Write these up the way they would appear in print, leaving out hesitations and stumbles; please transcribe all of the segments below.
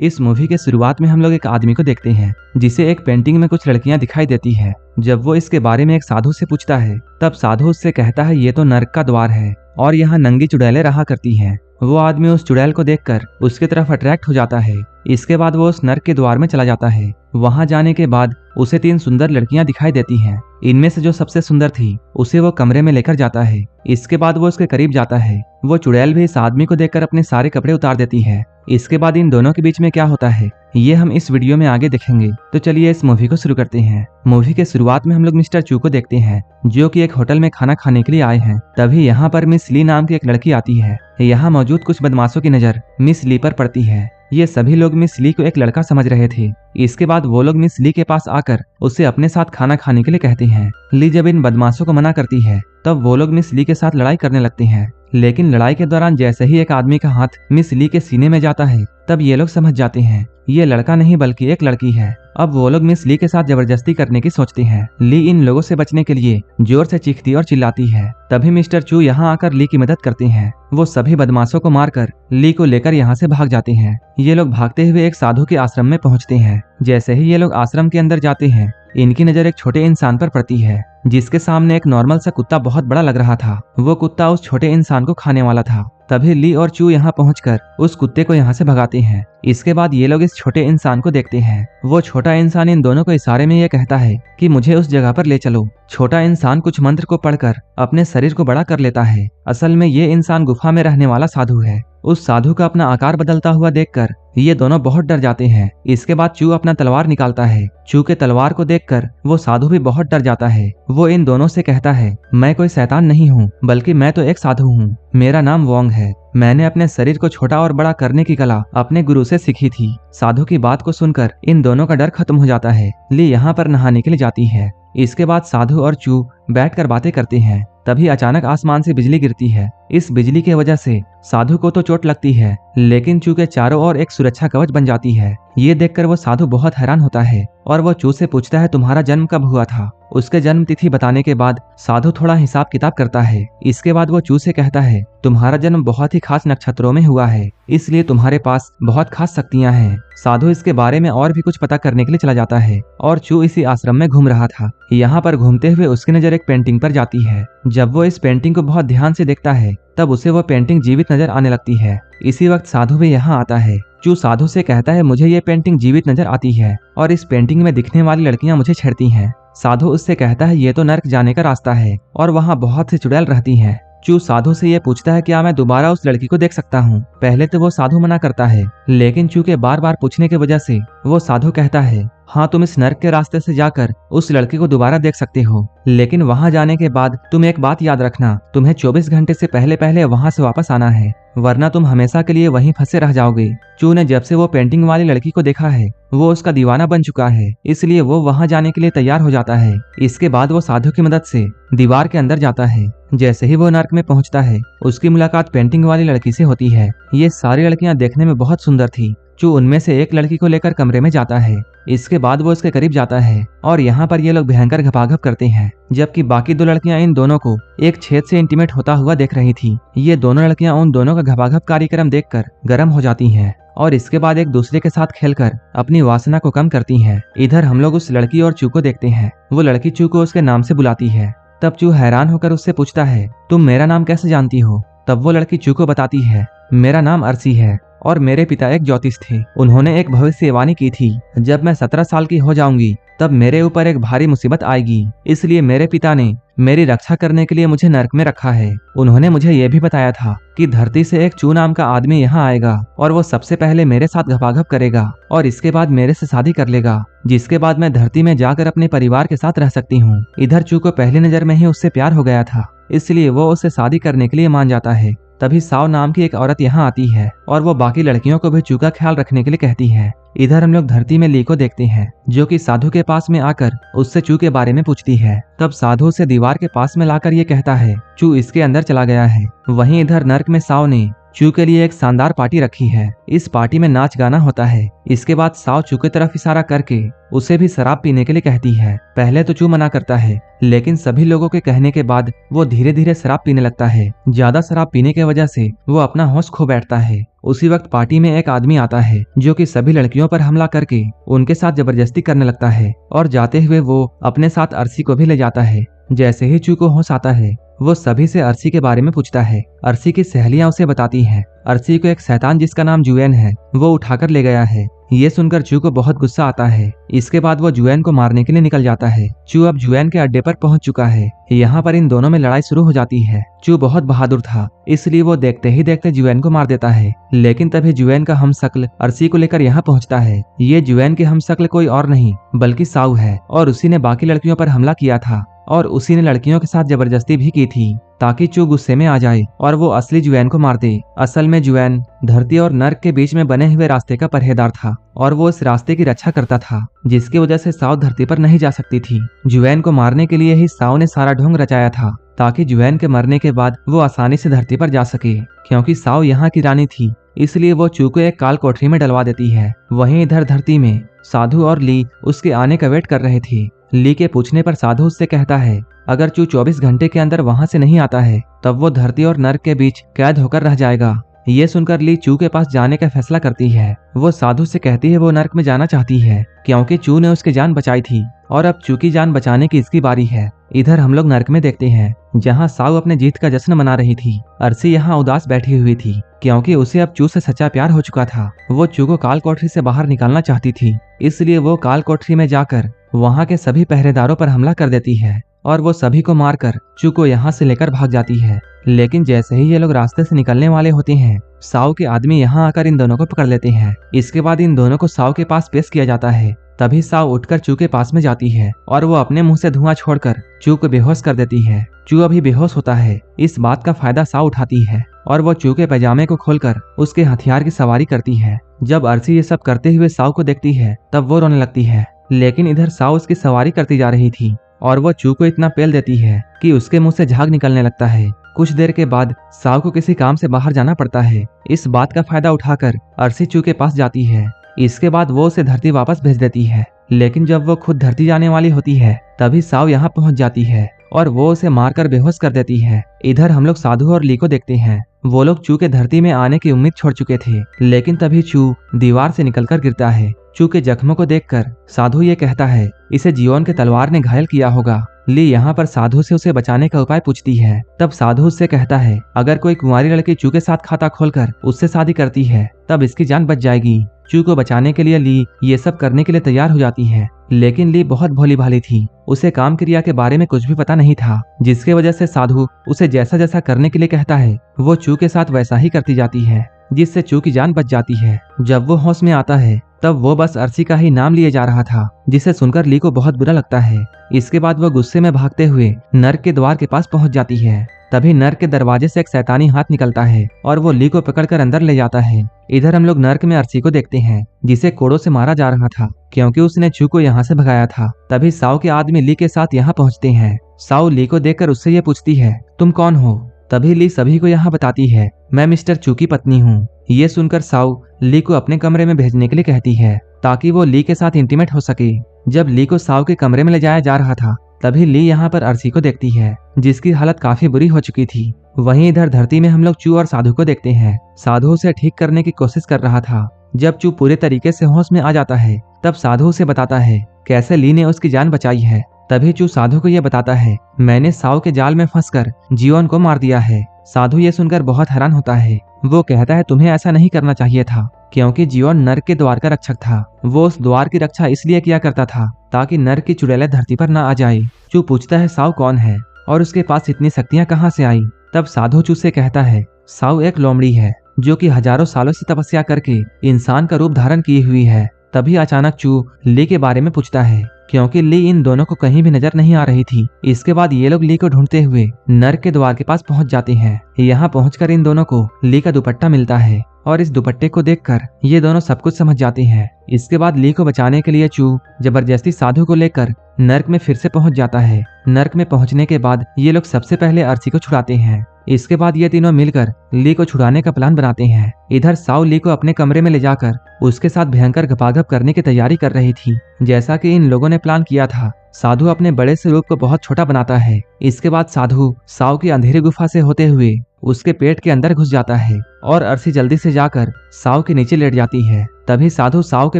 इस मूवी के शुरुआत में हम लोग एक आदमी को देखते हैं जिसे एक पेंटिंग में कुछ लड़कियां दिखाई देती है। जब वो इसके बारे में एक साधु से पूछता है तब साधु उससे कहता है ये तो नर्क का द्वार है और यहाँ नंगी चुड़ैलें रहा करती हैं। वो आदमी उस चुड़ैल को देखकर उसकी तरफ अट्रैक्ट हो जाता है। इसके बाद वो उस नर्क के द्वार में चला जाता है। वहां जाने के बाद उसे 3 सुंदर लड़कियां दिखाई देती हैं। इनमें से जो सबसे सुंदर थी उसे वो कमरे में लेकर जाता है। इसके बाद वो उसके करीब जाता है। वो चुड़ैल भी इस आदमी को देखकर अपने सारे कपड़े उतार देती है। इसके बाद इन दोनों के बीच में क्या होता है ये हम इस वीडियो में आगे देखेंगे। तो चलिए इस मूवी को शुरू करते हैं। मूवी के शुरुआत में हम लोग मिस्टर चू को देखते हैं जो कि एक होटल में खाना खाने के लिए आए हैं। तभी यहाँ पर मिस ली नाम की एक लड़की आती है। यहाँ मौजूद कुछ बदमाशों की नजर मिस ली पर पड़ती है। ये सभी लोग मिस ली को एक लड़का समझ रहे थे। इसके बाद वो लोग मिस ली के पास आकर उसे अपने साथ खाना खाने के लिए कहते हैं। ली जब इन बदमाशों को मना करती है तब वो लोग मिस ली के साथ लड़ाई करने लगते हैं। लेकिन लड़ाई के दौरान जैसे ही एक आदमी का हाथ मिस ली के सीने में जाता है तब ये लोग समझ जाते हैं ये लड़का नहीं बल्कि एक लड़की है। अब वो लोग मिस ली के साथ जबरदस्ती करने की सोचते हैं। ली इन लोगों से बचने के लिए जोर से चीखती और चिल्लाती है। तभी मिस्टर चू यहाँ आकर ली की मदद करते हैं। वो सभी बदमाशों को मारकर ली को लेकर यहाँ से भाग जाते हैं। ये लोग भागते हुए एक साधु के आश्रम में पहुँचते हैं। जैसे ही ये लोग आश्रम के अंदर जाते हैं इनकी नजर एक छोटे इंसान पर पड़ती है जिसके सामने एक नॉर्मल सा कुत्ता बहुत बड़ा लग रहा था। वो कुत्ता उस छोटे इंसान को खाने वाला था। तभी ली और चू यहाँ पहुंचकर उस कुत्ते को यहाँ से भगाते हैं। इसके बाद ये लोग इस छोटे इंसान को देखते हैं। वो छोटा इंसान इन दोनों को इशारे में ये कहता है कि मुझे उस जगह पर ले चलो। छोटा इंसान कुछ मंत्र को पढ़कर अपने शरीर को बड़ा कर लेता है। असल में ये इंसान गुफा में रहने वाला साधु है। उस साधु का अपना आकार बदलता हुआ देखकर ये दोनों बहुत डर जाते हैं। इसके बाद चू अपना तलवार निकालता है। चू के तलवार को देखकर वो साधु भी बहुत डर जाता है। वो इन दोनों से कहता है मैं कोई शैतान नहीं हूँ बल्कि मैं तो एक साधु हूँ। मेरा नाम वोंग है। मैंने अपने शरीर को छोटा और बड़ा करने की कला अपने गुरु से सीखी थी। साधु की बात को सुनकर इन दोनों का डर खत्म हो जाता है। ली यहाँ पर नहाने के लिए जाती है। इसके बाद साधु और चू बैठकर बातें करते हैं। तभी अचानक आसमान से बिजली गिरती है। इस बिजली की वजह से साधु को तो चोट लगती है लेकिन चू के चारों ओर एक सुरक्षा कवच बन जाती है। ये देखकर वो साधु बहुत हैरान होता है और वो चू से पूछता है तुम्हारा जन्म कब हुआ था। उसके जन्म तिथि बताने के बाद साधु थोड़ा हिसाब किताब करता है। इसके बाद वो चू से कहता है तुम्हारा जन्म बहुत ही खास नक्षत्रों में हुआ है इसलिए तुम्हारे पास बहुत खास शक्तियां हैं। साधु इसके बारे में और भी कुछ पता करने के लिए चला जाता है और चू इसी आश्रम में घूम रहा था। यहाँ पर घूमते हुए उसकी नजर एक पेंटिंग पर जाती है। जब वो इस पेंटिंग को बहुत ध्यान से देखता है तब उसे वो पेंटिंग जीवित नजर आने लगती है। इसी वक्त साधु भी यहाँ आता है। चू साधु से कहता है मुझे ये पेंटिंग जीवित नजर आती है और इस पेंटिंग में दिखने वाली लड़कियां मुझे छेड़ती हैं। साधु उससे कहता है ये तो नर्क जाने का रास्ता है और वहाँ बहुत सी चुड़ैल रहती हैं। चू साधु से ये पूछता है क्या मैं दोबारा उस लड़की को देख सकता हूँ। पहले तो वो साधु मना करता है लेकिन चू के बार बार पूछने की वजह से वो साधु कहता है हाँ तुम इस नर्क के रास्ते से जाकर उस लड़की को दोबारा देख सकते हो लेकिन वहां जाने के बाद तुम एक बात याद रखना तुम्हें 24 घंटे से पहले वहां से वापस आना है वरना तुम हमेशा के लिए वहीं फंसे रह जाओगे। चू ने जब से वो पेंटिंग वाली लड़की को देखा है वो उसका दीवाना बन चुका है इसलिए वो वहां जाने के लिए तैयार हो जाता है। इसके बाद वो साधु की मदद से दीवार के अंदर जाता है। जैसे ही वो नर्क में पहुंचता है उसकी मुलाकात पेंटिंग वाली लड़की से होती है। ये सारी लड़कियां देखने में बहुत सुंदर थी। चू उनमें से एक लड़की को लेकर कमरे में जाता है। इसके बाद वो उसके करीब जाता है और यहाँ पर ये लोग भयंकर घपाघप करते हैं जबकि बाकी 2 लड़कियां इन दोनों को एक छेद से इंटीमेट होता हुआ देख रही थी। ये दोनों लड़कियां उन दोनों का घपाघप कार्यक्रम देखकर गर्म हो जाती हैं और इसके बाद एक दूसरे के साथ खेलकर अपनी वासना को कम करती हैं। इधर हम लोग उस लड़की और चू को देखते हैं। वो लड़की चू को उसके नाम से बुलाती है। तब चू हैरान होकर उससे पूछता है तुम मेरा नाम कैसे जानती हो। तब वो लड़की चू को बताती है मेरा नाम अर्सी है और मेरे पिता एक ज्योतिष थे। उन्होंने एक भविष्यवाणी की थी जब मैं 17 साल की हो जाऊंगी तब मेरे ऊपर एक भारी मुसीबत आएगी इसलिए मेरे पिता ने मेरी रक्षा करने के लिए मुझे नर्क में रखा है। उन्होंने मुझे यह भी बताया था कि धरती से एक चू नाम का आदमी यहाँ आएगा और वो सबसे पहले मेरे साथ घपाघप करेगा और इसके बाद मेरे से शादी कर लेगा जिसके बाद मैं धरती में जाकर अपने परिवार के साथ रह सकती हूँ। इधर चू को पहली नजर में ही उससे प्यार हो गया था इसलिए वो उससे शादी करने के लिए मान जाता है। तभी साव नाम की एक औरत यहाँ आती है और वो बाकी लड़कियों को भी चू का ख्याल रखने के लिए कहती है। इधर हम लोग धरती में ली को देखते हैं जो कि साधु के पास में आकर उससे चू के बारे में पूछती है। तब साधु उसे दीवार के पास में लाकर ये कहता है चू इसके अंदर चला गया है। वहीं इधर नर्क में साव ने चू के लिए एक शानदार पार्टी रखी है। इस पार्टी में नाच गाना होता है। इसके बाद साओ चू की तरफ इशारा करके उसे भी शराब पीने के लिए कहती है। पहले तो चू मना करता है, लेकिन सभी लोगों के कहने के बाद वो धीरे धीरे शराब पीने लगता है। ज्यादा शराब पीने की वजह से वो अपना होश खो बैठता है। उसी वक्त पार्टी में एक आदमी आता है जो कि सभी लड़कियों पर हमला करके उनके साथ जबरदस्ती करने लगता है और जाते हुए वो अपने साथ अर्शी को भी ले जाता है। जैसे ही चू को होश आता है वो सभी से अर्शी के बारे में पूछता है। अर्शी की सहेलियां उसे बताती हैं अर्शी को एक शैतान जिसका नाम जुएन है वो उठाकर ले गया है। ये सुनकर चू को बहुत गुस्सा आता है। इसके बाद वो जुएन को मारने के लिए निकल जाता है। चू अब जुएन के अड्डे पर पहुंच चुका है। यहाँ पर इन दोनों में लड़ाई शुरू हो जाती है। चू बहुत बहादुर था, इसलिए वो देखते ही देखते जुएन को मार देता है। लेकिन तभी जुएन का हमशक्ल अर्शी को लेकर यहाँ पहुँचता है। ये जुएन के हमशक्ल कोई और नहीं बल्कि साउ है और उसी ने बाकी लड़कियों पर हमला किया था और उसी ने लड़कियों के साथ जबरदस्ती भी की थी ताकि चू गुस्से में आ जाए और वो असली जुएन को मार दे। असल में जुएन धरती और नर्क के बीच में बने हुए रास्ते का पहरेदार था और वो इस रास्ते की रक्षा करता था, जिसकी वजह से साओ धरती पर नहीं जा सकती थी। जुएन को मारने के लिए ही साओ ने सारा ढोंग रचाया था ताकि जुएन के मरने के बाद वो आसानी से धरती पर जा सके। क्योंकि साओ यहाँ की रानी थी, इसलिए वो चू को एक काल कोठरी में डलवा देती है। वहीं इधर धरती में साधु और ली उसके आने का वेट कर रहे थे। ली के पूछने पर साधु उससे कहता है अगर चू 24 घंटे के अंदर वहां से नहीं आता है तब वो धरती और नर्क के बीच कैद होकर रह जाएगा। ये सुनकर ली चू के पास जाने का फैसला करती है। वो साधु से कहती है वो नर्क में जाना चाहती है क्योंकि चू ने उसकी जान बचाई थी और अब चू की जान बचाने की इसकी बारी है। इधर हम लोग नर्क में देखते हैं जहाँ साउ अपने जीत का जश्न मना रही थी। अर्शी यहाँ उदास बैठी हुई थी क्योंकि उसे अब चू से सच्चा प्यार हो चुका था। वो चू को काल कोठरी से बाहर निकालना चाहती थी, इसलिए वो काल कोठरी में जाकर वहाँ के सभी पहरेदारों पर हमला कर देती है और वो सभी को मारकर चू को यहाँ से लेकर भाग जाती है। लेकिन जैसे ही ये लोग रास्ते से निकलने वाले होते हैं साओ के आदमी यहाँ आकर इन दोनों को पकड़ लेते हैं। इसके बाद इन दोनों को साओ के पास पेश किया जाता है। तभी साओ उठकर चू के पास में जाती है और वो अपने मुंह से धुआं छोड़कर चू को बेहोश कर देती है। चू अभी बेहोश होता है। इस बात का फायदा साओ उठाती है और वो चू के पैजामे को खोलकर उसके हथियार की सवारी करती है। जब अर्शी ये सब करते हुए साओ को देखती है तब वो रोने लगती है। लेकिन इधर साओ उसकी सवारी करती जा रही थी और वो चू को इतना पेल देती है कि उसके मुंह से झाग निकलने लगता है। कुछ देर के बाद साओ को किसी काम से बाहर जाना पड़ता है। इस बात का फायदा उठाकर अर्शी चू के पास जाती है। इसके बाद वो उसे धरती वापस भेज देती है। लेकिन जब वो खुद धरती जाने वाली होती है तभी साओ यहाँ पहुँच जाती है और वो उसे मारकर बेहोश कर देती है। इधर हम लोग साधु और ली को देखते हैं। वो लोग चू के धरती में आने की उम्मीद छोड़ चुके थे, लेकिन तभी चू दीवार से निकलकर गिरता है। चू के जख्मों को देखकर साधु ये कहता है इसे जियोन के तलवार ने घायल किया होगा। ली यहाँ पर साधु से उसे बचाने का उपाय पूछती है। तब साधु उससे कहता है अगर कोई कुंवारी लड़की चू के साथ खाता खोलकर उससे शादी करती है तब इसकी जान बच जाएगी। चू को बचाने के लिए ली ये सब करने के लिए तैयार हो जाती है। लेकिन ली बहुत भोली भाली थी, उसे काम क्रिया के बारे में कुछ भी पता नहीं था, जिसके वजह से साधु उसे जैसा जैसा करने के लिए कहता है वो चू के साथ वैसा ही करती जाती है, जिससे चू की जान बच जाती है। जब वो होश में आता है तब वो बस अर्शी का ही नाम लिए जा रहा था, जिसे सुनकर ली को बहुत बुरा लगता है। इसके बाद वो गुस्से में भागते हुए नर्क के द्वार के पास पहुंच जाती है। तभी नर्क के दरवाजे से एक शैतानी हाथ निकलता है और वो ली को पकड़कर अंदर ले जाता है। इधर हम लोग नर्क में अर्शी को देखते हैं जिसे कोड़ों से मारा जा रहा था क्योंकि उसने चू को यहाँ से भगाया था। तभी साओ के आदमी ली के साथ यहाँ पहुँचते हैं। साओ ली को देखकर उससे ये पूछती है तुम कौन हो। तभी ली सभी को यहाँ बताती है मैं मिस्टर चू की पत्नी हूँ। ये सुनकर साओ ली को अपने कमरे में भेजने के लिए कहती है ताकि वो ली के साथ इंटीमेट हो सके। जब ली को साओ के कमरे में ले जाया जा रहा था तभी ली यहाँ पर अर्शी को देखती है जिसकी हालत काफी बुरी हो चुकी थी। वहीं इधर धरती में हम लोग चू और साधु को देखते हैं। साधु उसे ठीक करने की कोशिश कर रहा था। जब चू पूरे तरीके से होश में आ जाता है तब साधु उसे बताता है कैसे ली ने उसकी जान बचाई है। तभी चू साधु को यह बताता है मैंने साओ के जाल में फंसकर जियोन को मार दिया है। साधु ये सुनकर बहुत हैरान होता है। वो कहता है तुम्हें ऐसा नहीं करना चाहिए था क्योंकि जियोन नर्क के द्वार का रक्षक था। वो उस द्वार की रक्षा इसलिए किया करता था ताकि नर्क की चुड़ैलें धरती पर न आ जाए। चू पूछता है साओ कौन है और उसके पास इतनी शक्तियां कहाँ से आई। तब साधु चू से कहता है साओ एक लोमड़ी है जो कि हजारों सालों से तपस्या करके इंसान का रूप धारण की हुई है। तभी अचानक चू ली के बारे में पूछता है क्योंकि ली इन दोनों को कहीं भी नजर नहीं आ रही थी। इसके बाद ये लोग ली को ढूंढते हुए नर्क के द्वार के पास पहुंच जाते हैं। यहाँ पहुंचकर इन दोनों को ली का दुपट्टा मिलता है और इस दुपट्टे को देखकर ये दोनों सब कुछ समझ जाते हैं। इसके बाद ली को बचाने के लिए चू जबरदस्ती साधु को लेकर नर्क में फिर से पहुंच जाता है। नर्क में पहुंचने के बाद ये लोग सबसे पहले अर्सी को छुड़ाते हैं। इसके बाद ये तीनों मिलकर ली को छुड़ाने का प्लान बनाते हैं। इधर साउ ली को अपने कमरे में ले जाकर उसके साथ भयंकर घपाघप करने की तैयारी कर रही थी। जैसा कि इन लोगों ने प्लान किया था, साधु अपने बड़े से रूप को बहुत छोटा बनाता है। इसके बाद साधु साउ की अंधेरी गुफा से होते हुए उसके पेट के अंदर घुस जाता है और अर्सी जल्दी से जाकर साउ के नीचे लेट जाती है। तभी साधु साउ के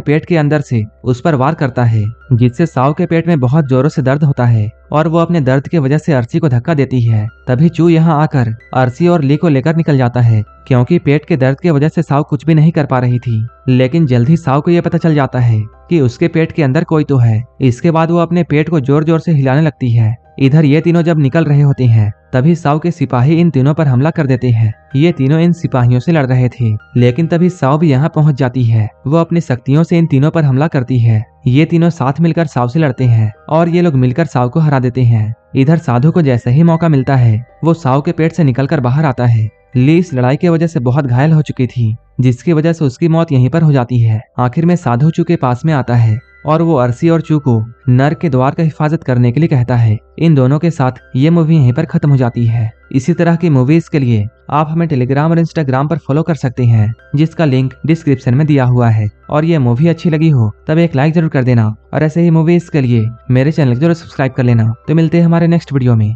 पेट के अंदर से उस पर वार करता है, जिससे साउ के पेट में बहुत जोरों से दर्द होता है और वो अपने दर्द की वजह से अर्सी को धक्का देती है। तभी चू यहाँ आकर अर्सी और ली को लेकर निकल जाता है, क्योंकि पेट के दर्द की वजह से साउ कुछ भी नहीं कर पा रही थी। लेकिन जल्द ही साउ को यह पता चल जाता है कि उसके पेट के अंदर कोई तो है। इसके बाद वो अपने पेट को जोर जोर से हिलाने लगती है। इधर ये तीनों जब निकल रहे होते हैं, तभी साउ के सिपाही इन तीनों पर हमला कर देते हैं। ये तीनों इन सिपाहियों से लड़ रहे थे, लेकिन तभी साउ भी यहाँ पहुंच जाती है। वो अपनी शक्तियों से इन तीनों पर हमला करती है। ये तीनों साथ मिलकर साउ से लड़ते हैं और ये लोग मिलकर साउ को हरा देते हैं। इधर साधु को जैसे ही मौका मिलता है, वो साउ के पेट से निकलकर बाहर आता है। ली इस लड़ाई की वजह से बहुत घायल हो चुकी थी, जिसकी वजह से उसकी मौत यहीं पर हो जाती है। आखिर में साधु चू के पास में आता है और वो अर्सी और चू को नर्क के द्वार का हिफाजत करने के लिए कहता है। इन दोनों के साथ ये मूवी यहीं पर खत्म हो जाती है। इसी तरह की मूवीज के लिए आप हमें टेलीग्राम और इंस्टाग्राम पर फॉलो कर सकते हैं, जिसका लिंक डिस्क्रिप्शन में दिया हुआ है। और ये मूवी अच्छी लगी हो तब एक लाइक जरूर कर देना और ऐसे ही मूवीज के लिए मेरे चैनल को जरूर सब्सक्राइब कर लेना। तो मिलते हैं हमारे नेक्स्ट वीडियो में।